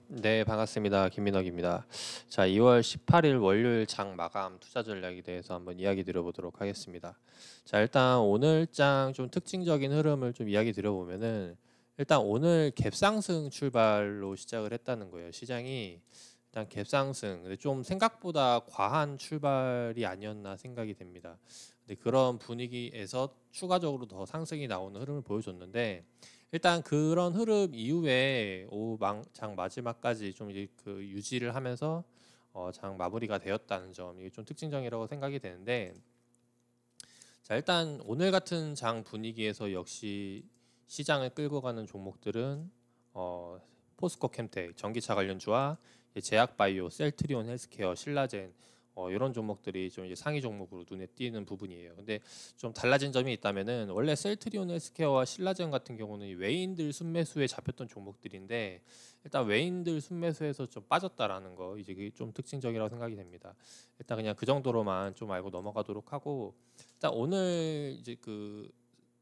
네, 반갑습니다. 김민혁입니다. 자, 2월 18일 월요일 장 마감 투자 전략에 대해서 한번 이야기 드려보도록 하겠습니다. 자, 일단 오늘 장 좀 특징적인 흐름을 좀 이야기 드려보면은 일단 오늘 갭상승 출발로 시작을 했다는 거예요. 시장이 일단 갭상승, 근데 좀 생각보다 과한 출발이 아니었나 생각이 됩니다. 근데 그런 분위기에서 추가적으로 더 상승이 나오는 흐름을 보여줬는데 일단 그런 흐름 이후에 장 마지막까지 좀 이제 그 유지를 하면서 장 마무리가 되었다는 점 이게 좀 특징적이라고 생각이 되는데 자 일단 오늘 같은 장 분위기에서 역시 시장을 끌고 가는 종목들은 포스코 캠텍 전기차 관련주와 제약바이오, 셀트리온 헬스케어, 신라젠 이런 종목들이 좀 이제 상위 종목으로 눈에 띄는 부분이에요. 근데 좀 달라진 점이 있다면은 원래 셀트리온 헬스케어와 신라젠 같은 경우는 이 외인들 순매수에 잡혔던 종목들인데 일단 외인들 순매수에서 좀 빠졌다라는 거 이제 그게 좀 특징적이라고 생각이 됩니다. 일단 그냥 그 정도로만 좀 알고 넘어가도록 하고 일단 오늘 이제 그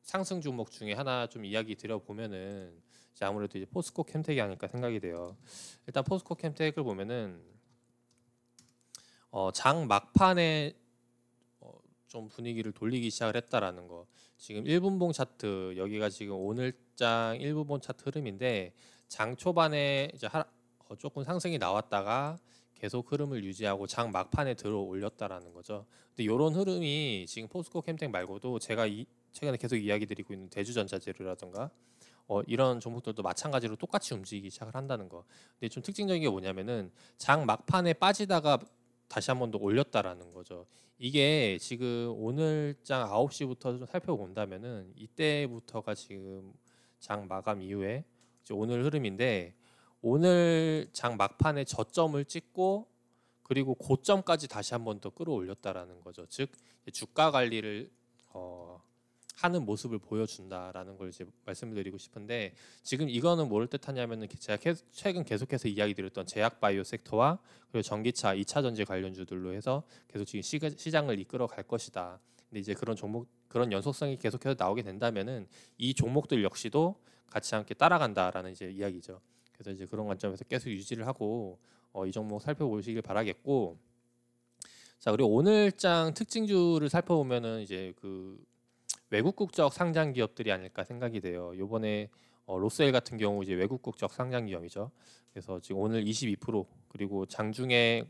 상승 종목 중에 하나 좀 이야기 드려보면은 이제 아무래도 이제 포스코 캠텍이 아닐까 생각이 돼요. 일단 포스코 캠텍을 보면은 장 막판에 좀 분위기를 돌리기 시작을 했다라는 거. 지금 1분봉 차트 여기가 지금 오늘장 1분봉 차트 흐름인데 장 초반에 이제 조금 상승이 나왔다가 계속 흐름을 유지하고 장 막판에 들어 올렸다라는 거죠. 근데 이런 흐름이 지금 포스코 캠텍 말고도 제가 최근에 계속 이야기 드리고 있는 대주전자재료라든가 이런 종목들도 마찬가지로 똑같이 움직이기 시작을 한다는 거. 근데 좀 특징적인 게 뭐냐면은 장 막판에 빠지다가 다시 한 번 더 올렸다라는 거죠. 이게 지금 오늘장 9시부터 좀 살펴본다면은 이때부터가 지금 장 마감 이후에 이제 오늘 흐름인데 오늘 장 막판에 저점을 찍고 그리고 고점까지 다시 한 번 더 끌어올렸다라는 거죠. 즉 주가 관리를 하는 모습을 보여준다라는 걸 이제 말씀을 드리고 싶은데 지금 이거는 뭐를 뜻하냐면은 제가 최근 계속해서 이야기 드렸던 제약바이오 섹터와 그리고 전기차 2차 전지 관련주들로 해서 계속 지금 시장을 이끌어 갈 것이다. 근데 이제 그런 종목 그런 연속성이 계속해서 나오게 된다면은 이 종목들 역시도 같이 함께 따라간다라는 이제 이야기죠. 그래서 이제 그런 관점에서 계속 유지를 하고 이 종목 살펴보시길 바라겠고 자 그리고 오늘장 특징주를 살펴보면은 이제 그 외국 국적 상장 기업들이 아닐까 생각이 돼요. 요번에 로스웰 같은 경우 이제 외국 국적 상장 기업이죠. 그래서 지금 오늘 22% 그리고 장중에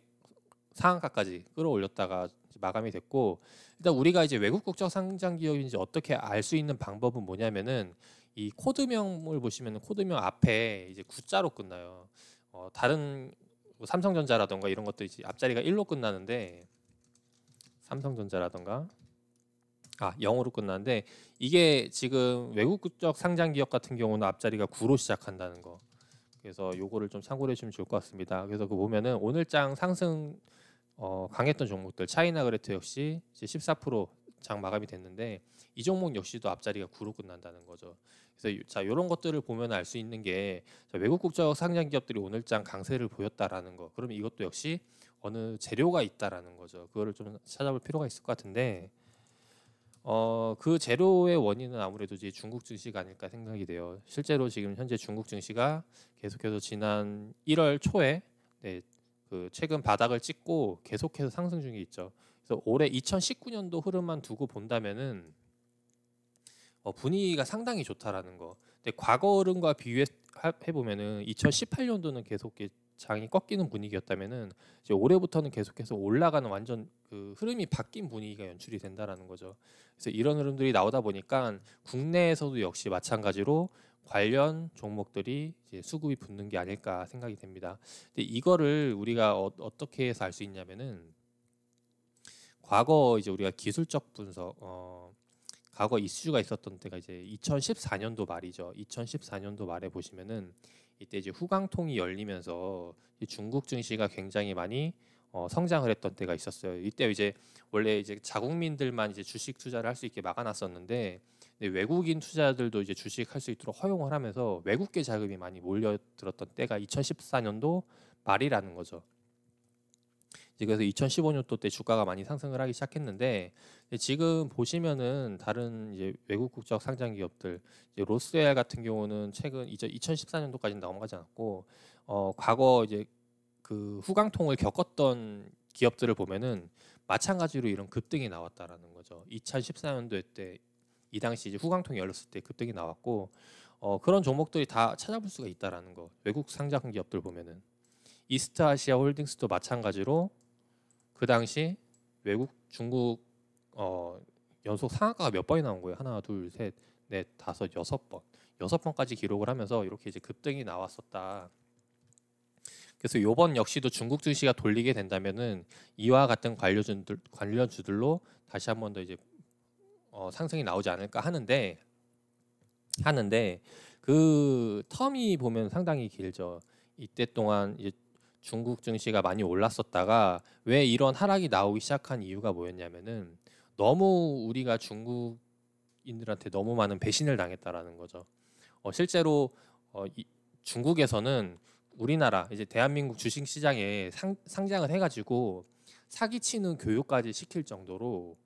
상한가까지 끌어올렸다가 마감이 됐고 일단 우리가 이제 외국 국적 상장 기업인지 어떻게 알 수 있는 방법은 뭐냐면은 이 코드명을 보시면 코드명 앞에 이제 구자로 끝나요. 다른 뭐 삼성전자라던가 이런 것도 이제 앞자리가 1로 끝나는데 삼성전자라던가 0으로 끝나는데 이게 지금 외국 국적 상장 기업 같은 경우는 앞자리가 9로 시작한다는 거. 그래서 요거를 좀 참고해 주시면 좋을 것 같습니다. 그래서 그 보면은 오늘장 상승 강했던 종목들 차이나 그레트 역시 이제 14%장 마감이 됐는데 이 종목 역시도 앞자리가 9로 끝난다는 거죠. 그래서 자 이런 것들을 보면 알 수 있는 게 외국 국적 상장 기업들이 오늘장 강세를 보였다라는 거. 그러면 이것도 역시 어느 재료가 있다라는 거죠. 그거를 좀 찾아볼 필요가 있을 것 같은데 그 재료의 원인은 아무래도 이제 중국 증시가 아닐까 생각이 돼요. 실제로 지금 현재 중국 증시가 계속해서 지난 1월 초에 그 최근 바닥을 찍고 계속해서 상승 중에 있죠. 그래서 올해 2019년도 흐름만 두고 본다면은 분위기가 상당히 좋다라는 거. 근데 과거 흐름과 비교해 보면은 2018년도는 계속 장이 꺾이는 분위기였다면은 이제 올해부터는 계속해서 올라가는 완전 그 흐름이 바뀐 분위기가 연출이 된다라는 거죠. 그래서 이런 흐름들이 나오다 보니까 국내에서도 역시 마찬가지로 관련 종목들이 이제 수급이 붙는 게 아닐까 생각이 됩니다. 근데 이거를 우리가 어떻게 해서 알 수 있냐면은 과거 이제 우리가 기술적 분석 과거 이슈가 있었던 때가 이제 2014년도 말이죠. 2014년도 말에 보시면은 이때 이제 후광통이 열리면서 중국 증시가 굉장히 많이 성장을 했던 때가 있었어요. 이때 이제 원래 이제 자국민들만 이제 주식 투자를 할 수 있게 막아놨었는데 외국인 투자들도 이제 주식할 수 있도록 허용을 하면서 외국계 자금이 많이 몰려들었던 때가 2014년도 말이라는 거죠. 이제 그래서 2015년도 때 주가가 많이 상승을 하기 시작했는데 지금 보시면은 다른 이제 외국 국적 상장 기업들 이제 로스웰 같은 경우는 최근 이제 2014년도까지 넘어가지 않았고 과거 이제 그 후광통을 겪었던 기업들을 보면은 마찬가지로 이런 급등이 나왔다라는 거죠. 2014년도에 때 이 당시 이제 후광통이 열렸을 때 급등이 나왔고 그런 종목들이 다 찾아볼 수가 있다라는 거. 외국 상장 기업들 보면은 이스트아시아 홀딩스도 마찬가지로 그 당시 외국 중국 연속 상한가가 몇 번이 나온 거예요. 하나, 둘, 셋, 넷, 다섯, 여섯 번까지 기록을 하면서 이렇게 이제 급등이 나왔었다. 그래서 요번 역시도 중국 증시가 돌리게 된다면은 이와 같은 관련주들로 다시 한 번 더 이제 상승이 나오지 않을까 하는데 그 텀이 보면 상당히 길죠. 이때 동안 이제 중국 증시가 많이 올랐었다가 왜 이런 하락이 나오기 시작한 이유가 뭐였냐면은 너무 우리가 중국인들한테 너무 많은 배신을 당했다라는 거죠. 실제로 중국에서는 우리나라 이제 대한민국 주식 시장에 상장을 해가지고 사기치는 교육까지 시킬 정도로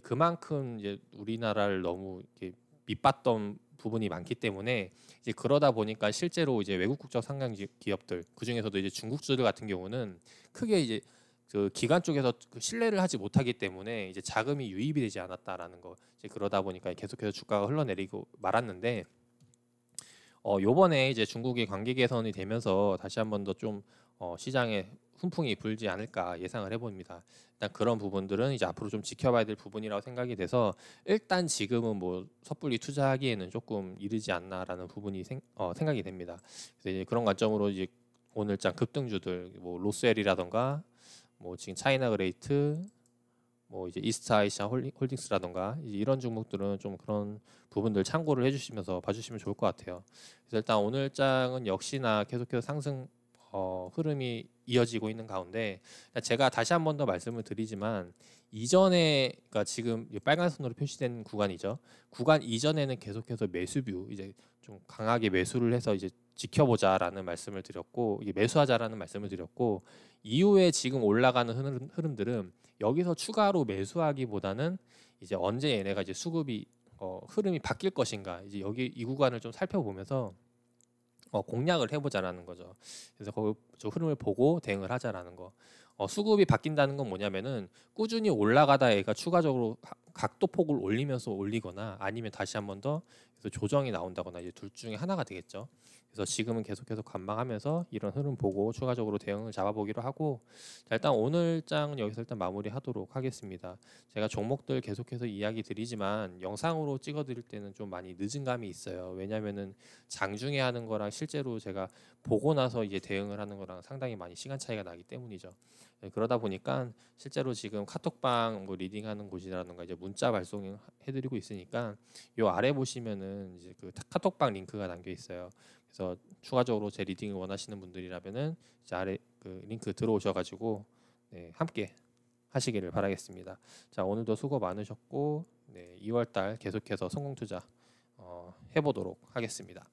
그만큼 이제 우리나라를 너무 이렇게 밑봤던 부분이 많기 때문에 이제 그러다 보니까 실제로 이제 외국 국적 상장 기업들 그 중에서도 이제 중국주들 같은 경우는 크게 이제 그 기관 쪽에서 그 신뢰를 하지 못하기 때문에 이제 자금이 유입이 되지 않았다라는 거. 이제 그러다 보니까 계속해서 주가가 흘러내리고 말았는데 요번에 이제 중국이 관계 개선이 되면서 다시 한 번 더 좀 시장에 훈풍이 불지 않을까 예상을 해봅니다. 일단 그런 부분들은 이제 앞으로 좀 지켜봐야 될 부분이라고 생각이 돼서 일단 지금은 뭐 섣불리 투자하기에는 조금 이르지 않나라는 부분이 생각이 됩니다. 그래서 이제 그런 관점으로 이제 오늘장 급등주들 뭐 로스웰이라던가 뭐 지금 차이나 그레이트 뭐 이제 이스트아시아 홀딩스라던가 이제 이런 종목들은 좀 그런 부분들 참고를 해주시면서 봐주시면 좋을 것 같아요. 그래서 일단 오늘 장은 역시나 계속해서 상승 흐름이 이어지고 있는 가운데 제가 다시 한 번 더 말씀을 드리지만 이전에 그러니까 지금 빨간 선으로 표시된 구간이죠. 구간 이전에는 계속해서 매수뷰 이제 좀 강하게 매수를 해서 이제 지켜보자라는 말씀을 드렸고 이게 매수하자라는 말씀을 드렸고 이후에 지금 올라가는 흐름들은 여기서 추가로 매수하기보다는 이제 언제 얘네가 이제 수급이 흐름이 바뀔 것인가 이제 여기 이 구간을 좀 살펴보면서 공략을 해보자라는 거죠. 그래서 저 흐름을 보고 대응을 하자라는 거. 수급이 바뀐다는 건 뭐냐면은 꾸준히 올라가다 얘가 추가적으로 각도폭을 올리면서 올리거나 아니면 다시 한 번 더 조정이 나온다거나 이제 둘 중에 하나가 되겠죠. 그래서 지금은 계속해서 관망하면서 이런 흐름 보고 추가적으로 대응을 잡아보기로 하고 자, 일단 오늘 장은 여기서 일단 마무리하도록 하겠습니다. 제가 종목들 계속해서 이야기 드리지만 영상으로 찍어드릴 때는 좀 많이 늦은 감이 있어요. 왜냐면은 장중에 하는 거랑 실제로 제가 보고 나서 이제 대응을 하는 거랑 상당히 많이 시간 차이가 나기 때문이죠. 그러다 보니까 실제로 지금 카톡방 뭐 리딩하는 곳이라든가 이제 문자 발송 해드리고 있으니까 요 아래 보시면은 이제 그 카톡방 링크가 담겨 있어요. 그래서 추가적으로 제 리딩을 원하시는 분들이라면은 이제 아래 그 링크 들어오셔가지고 네, 함께 하시기를 바라겠습니다. 자 오늘도 수고 많으셨고 네, 2월달 계속해서 성공 투자 해보도록 하겠습니다.